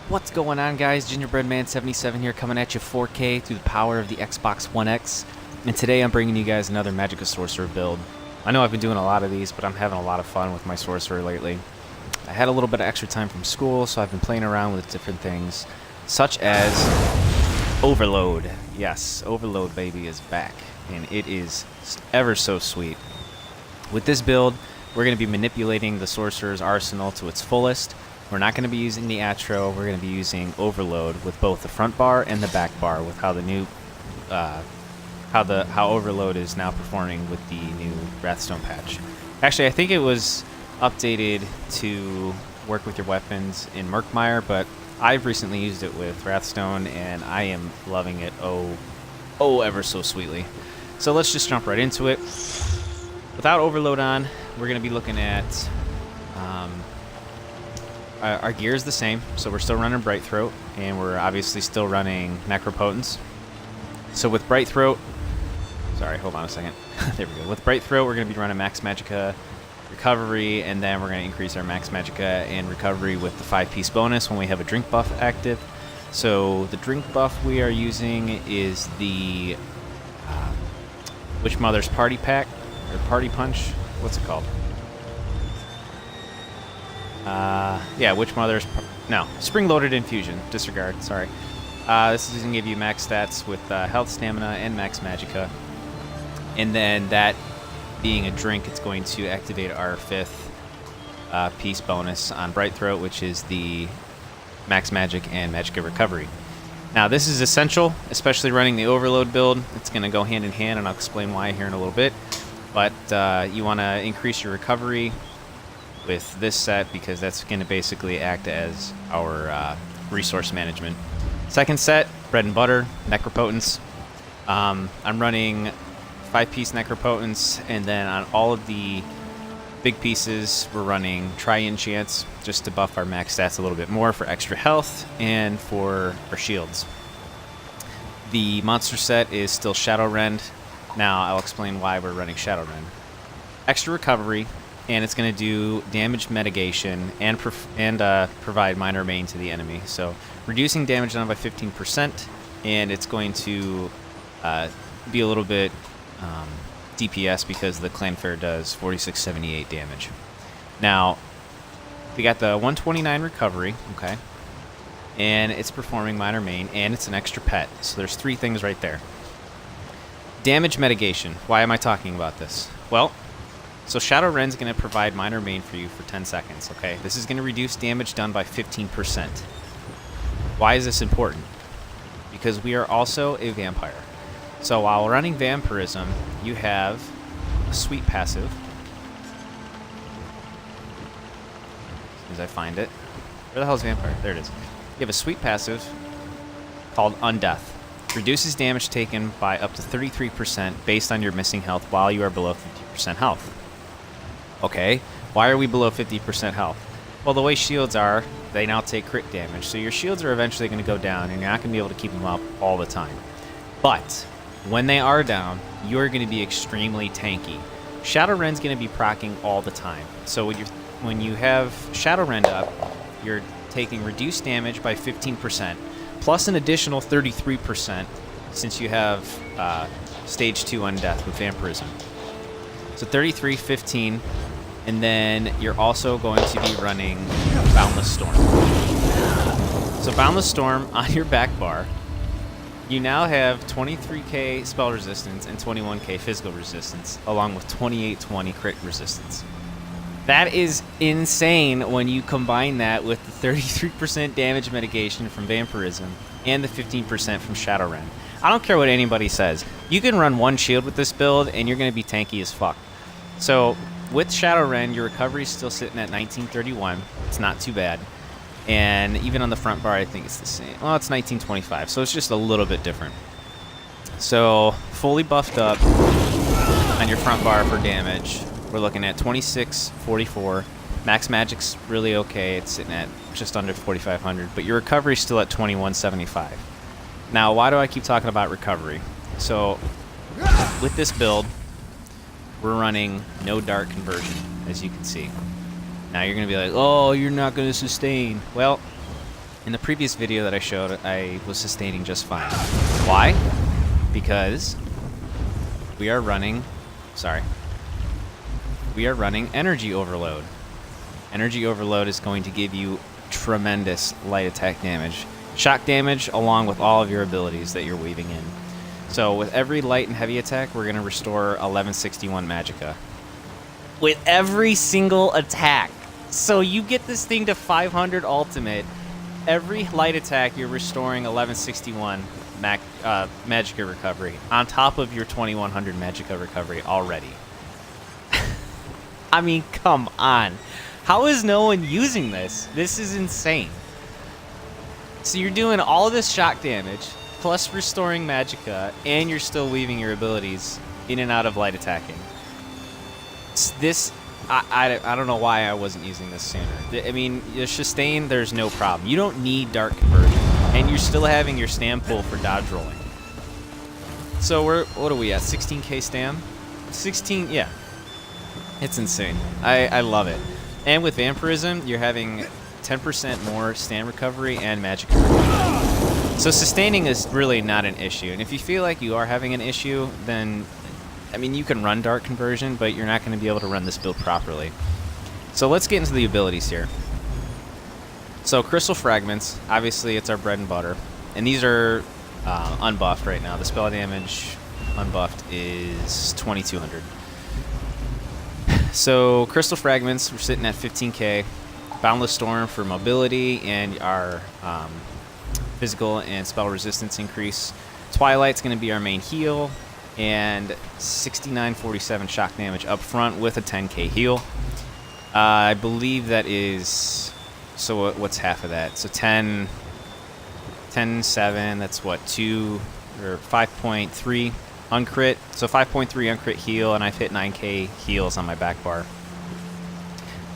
What's going on, guys? Gingerbreadman77 here, coming at you 4K through the power of the Xbox One X. And today I'm bringing you guys another Magic Sorcerer build. I know I've been doing a lot of these, but I'm having a lot of fun with my Sorcerer lately. I had a little bit of extra time from school, so I've been playing around with different things, such as Overload. Yes, Overload, baby, is back, and it is ever so sweet. With this build, we're going to be manipulating the Sorcerer's arsenal to its fullest. We're not going to be using the Atro. We're going to be using Overload with both the front bar and the back bar, with how the new how Overload is now performing with the new Wrathstone patch. Actually, I think it was updated to work with your weapons in Murkmire, but I've recently used it with Wrathstone, and I am loving it oh ever so sweetly. So let's just jump right into it. Without Overload on, we're going to be looking at our gear is the same, so we're still running Bright Throat, and we're obviously still running Necropotence. So with Bright Throat, sorry, hold on a second. There we go. With Bright Throat, we're going to be running Max Magicka, Recovery, and then we're going to increase our Max Magicka and Recovery with the 5-piece bonus when we have a drink buff active. So the drink buff we are using is the Witch Mother's Party Pack, or Party Punch. What's it called? Yeah, Witch Mother's... No, Spring-Loaded Infusion. Disregard, sorry. This is going to give you max stats with health, stamina, and max magicka. And then that being a drink, it's going to activate our 5th piece bonus on Bright Throat, which is the max magic and magicka recovery. Now, this is essential, especially running the Overload build. It's going to go hand in hand, and I'll explain why here in a little bit. But you want to increase your recovery with this set, because that's going to basically act as our resource management. Second set, Bread and Butter, Necropotence. I'm running 5-piece Necropotence, and then on all of the big pieces, we're running Tri-Enchants, just to buff our max stats a little bit more for extra health and for our shields. The monster set is still Shadowrend. Now, I'll explain why we're running Shadowrend. Extra recovery, and it's going to do damage mitigation and provide minor main to the enemy. So reducing damage done by 15%, and it's going to be a little bit DPS, because the Clanfair does 4678 damage. Now, we got the 129 recovery, okay, and it's performing minor main, and it's an extra pet. So there's 3 things right there. Damage mitigation. Why am I talking about this? Well, so Shadowrend's going to provide minor main for you for 10 seconds, okay? This is going to reduce damage done by 15%. Why is this important? Because we are also a vampire. So while running Vampirism, you have a sweet passive. As soon as I find it. Where the hell is Vampire? There it is. You have a sweet passive called Undeath. Reduces damage taken by up to 33% based on your missing health while you are below 50% health. Okay, why are we below 50% health? Well, the way shields are, they now take crit damage, so your shields are eventually going to go down, and you're not going to be able to keep them up all the time. But when they are down, you're going to be extremely tanky. Shadowrend's going to be proccing all the time. So when you have Shadowrend up, you're taking reduced damage by 15%, plus an additional 33% since you have Stage 2 Undeath with Vampirism. So 33, 15, and then you're also going to be running Boundless Storm. So Boundless Storm on your back bar, you now have 23k spell resistance and 21k physical resistance, along with 2820 crit resistance. That is insane when you combine that with the 33% damage mitigation from Vampirism and the 15% from Shadowrend. I don't care what anybody says. You can run one shield with this build, and you're going to be tanky as fuck. So with Shadowrend, your recovery is still sitting at 1931. It's not too bad. And even on the front bar, I think it's the same. Well, it's 1925, so it's just a little bit different. So fully buffed up on your front bar for damage, we're looking at 2644. Max Magic's really okay. It's sitting at just under 4,500, but your recovery is still at 2175. Now, why do I keep talking about recovery? So with this build, we're running no dark conversion, as you can see. Now you're going to be like, oh, you're not going to sustain. Well, In the previous video that I showed, I was sustaining just fine. Why? Because we are running... Sorry. We are running Energy Overload. Energy Overload is going to give you tremendous light attack damage. Shock damage along with all of your abilities that you're weaving in. So with every light and heavy attack, we're going to restore 1161 Magicka. With every single attack. So you get this thing to 500 ultimate. Every light attack, you're restoring 1161 Magicka recovery on top of your 2100 Magicka recovery already. I mean, come on. How is no one using this? This is insane. So you're doing all this shock damage, plus restoring Magicka, and you're still weaving your abilities in and out of light attacking. This, I don't know why I wasn't using this sooner. I mean, your sustain, there's no problem. You don't need Dark Conversion, and you're still having your stam pull for dodge rolling. So what are we at, 16k stam? 16, yeah. It's insane. I love it. And with Vampirism, you're having 10% more stam recovery and magic recovery. So sustaining is really not an issue. And if you feel like you are having an issue, then, I mean, you can run Dark Conversion, but you're not going to be able to run this build properly. So let's get into the abilities here. So Crystal Fragments, obviously it's our bread and butter. And these are unbuffed right now. The spell damage unbuffed is 2200. So Crystal Fragments, we're sitting at 15k. Boundless Storm for mobility and our physical and spell resistance increase. Twilight's going to be our main heal, and 6947 shock damage up front with a 10k heal. I believe that is, so what's half of that? So 10, 7, that's what, 2 or 5.3 uncrit. So 5.3 uncrit heal, and I've hit 9k heals on my back bar.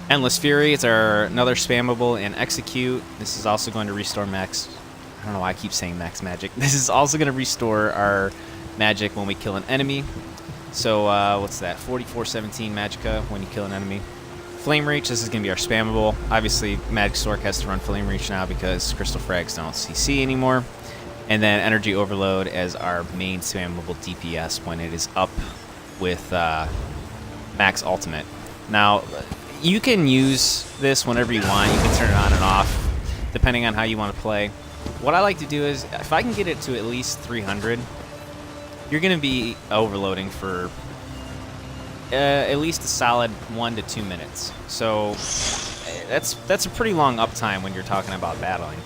Endless Fury, it's another spammable and execute. This is also going to restore max. I don't know why I keep saying max magic. This is also going to restore our magic when we kill an enemy. So what's that? 4417 Magicka when you kill an enemy. Flame Reach, this is going to be our spammable. Obviously, Magic Stork has to run Flame Reach now because Crystal Frags don't CC anymore. And then Energy Overload as our main spammable DPS when it is up with max ultimate. Now, you can use this whenever you want. You can turn it on and off, depending on how you want to play. What I like to do is, if I can get it to at least 300, you're going to be overloading for at least a solid 1 to 2 minutes. So that's a pretty long uptime when you're talking about battling.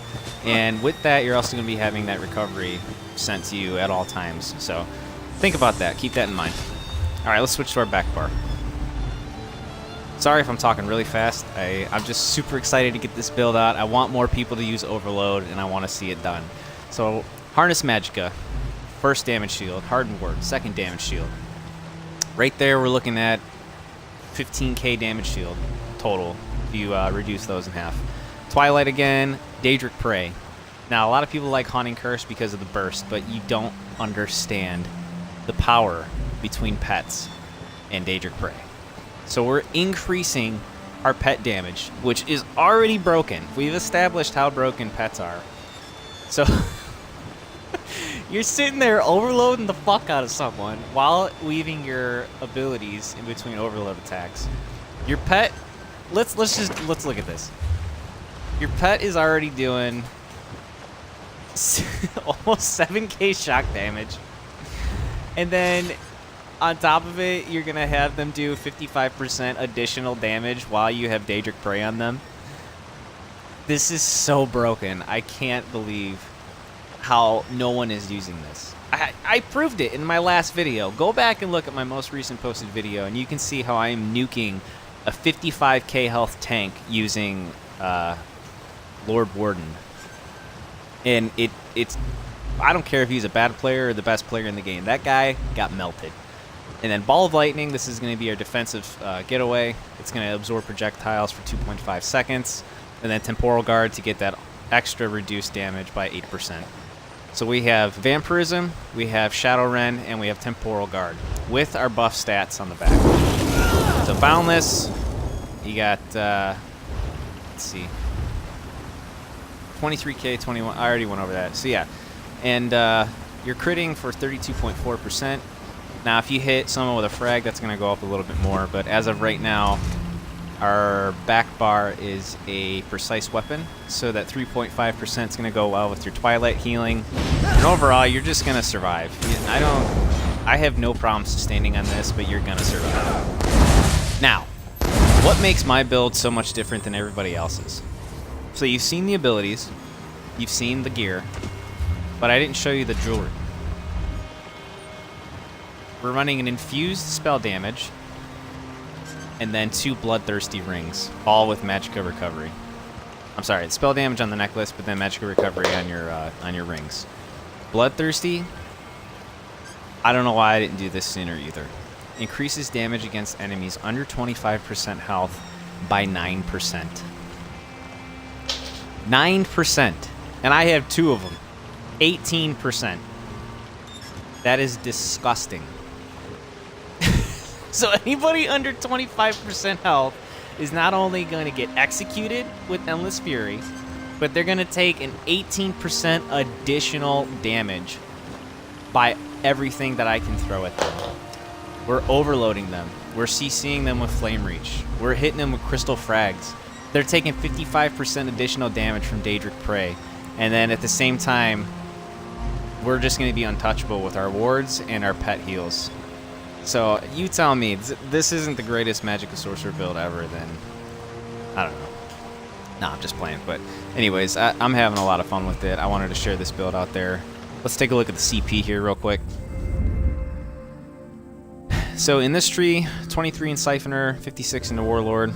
And with that, you're also going to be having that recovery sent to you at all times. So think about that. Keep that in mind. All right, let's switch to our back bar. Sorry if I'm talking really fast. I'm just super excited to get this build out. I want more people to use Overload, and I want to see it done. So Harness Magicka, first damage shield. Hardened Word, second damage shield. Right there, we're looking at 15k damage shield total if you reduce those in half. Twilight again, Daedric Prey. Now, a lot of people like Haunting Curse because of the burst, but you don't understand the power between pets and Daedric Prey. So we're increasing our pet damage, which is already broken. We've established how broken pets are. So you're sitting there overloading the fuck out of someone while weaving your abilities in between overload attacks. Your pet, let's look at this. Your pet is already doing almost 7k shock damage. And then on top of it, you're going to have them do 55% additional damage while you have Daedric Prey on them. This is so broken. I can't believe how no one is using this. I proved it in my last video. Go back and look at my most recent posted video, and you can see how I am nuking a 55k health tank using Lord Warden. And it's I don't care if he's a bad player or the best player in the game. That guy got melted. And then Ball of Lightning, this is going to be our defensive getaway. It's going to absorb projectiles for 2.5 seconds. And then Temporal Guard to get that extra reduced damage by 8%. So we have Vampirism, we have Shadow Ren, and we have Temporal Guard with our buff stats on the back. So Boundless, you got, let's see, 23k, 21. I already went over that. So yeah, and you're critting for 32.4%. Now, if you hit someone with a frag, that's going to go up a little bit more. But as of right now, our back bar is a precise weapon, so that 3.5% is going to go well with your Twilight healing. And overall, you're just going to survive. I have no problem sustaining on this, but you're going to survive. Now, what makes my build so much different than everybody else's? So you've seen the abilities, you've seen the gear, but I didn't show you the jewelry. We're running an infused spell damage, and then 2 bloodthirsty rings, all with Magicka recovery. I'm sorry, it's spell damage on the necklace, but then Magicka recovery on your rings. Bloodthirsty, I don't know why I didn't do this sooner either. Increases damage against enemies under 25% health by 9%. 9%. And I have 2 of them. 18%. That is disgusting. So anybody under 25% health is not only going to get executed with Endless Fury, but they're going to take an 18% additional damage by everything that I can throw at them. We're overloading them. We're CCing them with Flame Reach. We're hitting them with Crystal Frags. They're taking 55% additional damage from Daedric Prey. And then at the same time, we're just going to be untouchable with our wards and our pet heals. So you tell me, this isn't the greatest Magicka Sorcerer build ever, then I don't know. Nah, I'm just playing. But anyways, I'm having a lot of fun with it. I wanted to share this build out there. Let's take a look at the CP here real quick. So in this tree, 23 in Siphoner, 56 into Warlord,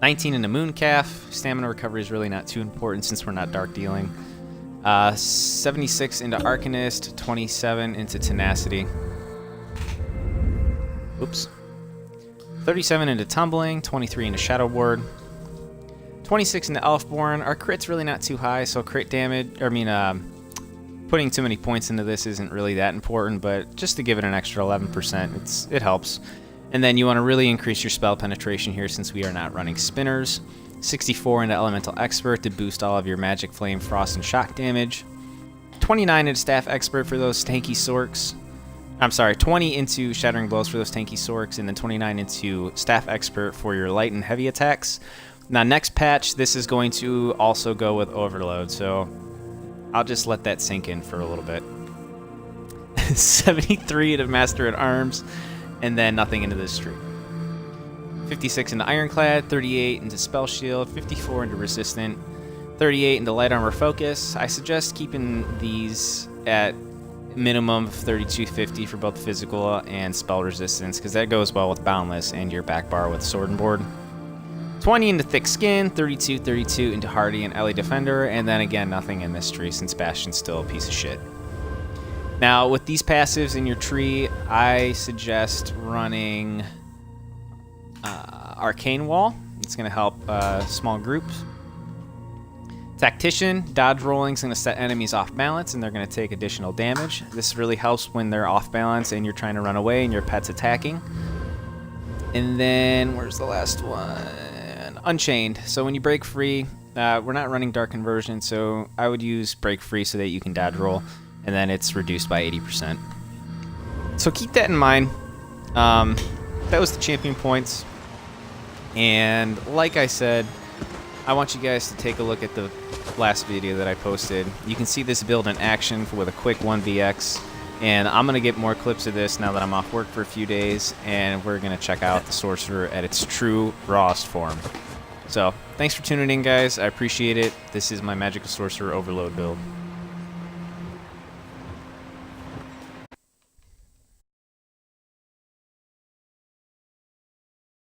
19 into Mooncalf. Stamina recovery is really not too important since we're not dark dealing. 76 into Arcanist, 27 into Tenacity. Oops. 37 into Tumbling, 23 into Shadow Ward, 26 into Elfborn. Our crit's really not too high, so crit damage, putting too many points into this isn't really that important, but just to give it an extra 11%, it helps. And then you want to really increase your spell penetration here since we are not running spinners. 64 into Elemental Expert to boost all of your Magic, Flame, Frost, and Shock damage. 29 into Staff Expert for those tanky sorks. I'm sorry, 20 into Shattering Blows for those tanky sorks, and then 29 into Staff Expert for your light and heavy attacks. Now, next patch, this is going to also go with Overload, so I'll just let that sink in for a little bit. 73 into Master at Arms, and then nothing into this tree. 56 into Ironclad, 38 into Spell Shield, 54 into Resistant, 38 into Light Armor Focus. I suggest keeping these at minimum of 3250 for both physical and spell resistance, because that goes well with Boundless and your back bar with Sword and Board. 20 into Thick Skin, 32 into Hardy and Ellie Defender, and then again nothing in this tree since Bastion's still a piece of shit. Now with these passives in your tree, I suggest running Arcane Wall. It's going to help small groups. Tactician, dodge rolling is going to set enemies off balance, and they're going to take additional damage. This really helps when they're off balance and you're trying to run away and your pet's attacking. And then, where's the last one? Unchained. So when you break free, we're not running Dark Conversion, so I would use break free so that you can dodge roll, and then it's reduced by 80%. So keep that in mind. That was the champion points. And like I said, I want you guys to take a look at the last video that I posted. You can see this build in action with a quick 1vx, and I'm going to get more clips of this now that I'm off work for a few days, and we're going to check out the Sorcerer at its true rawest form. So, thanks for tuning in, guys. I appreciate it. This is my Magicka Sorcerer Overload build.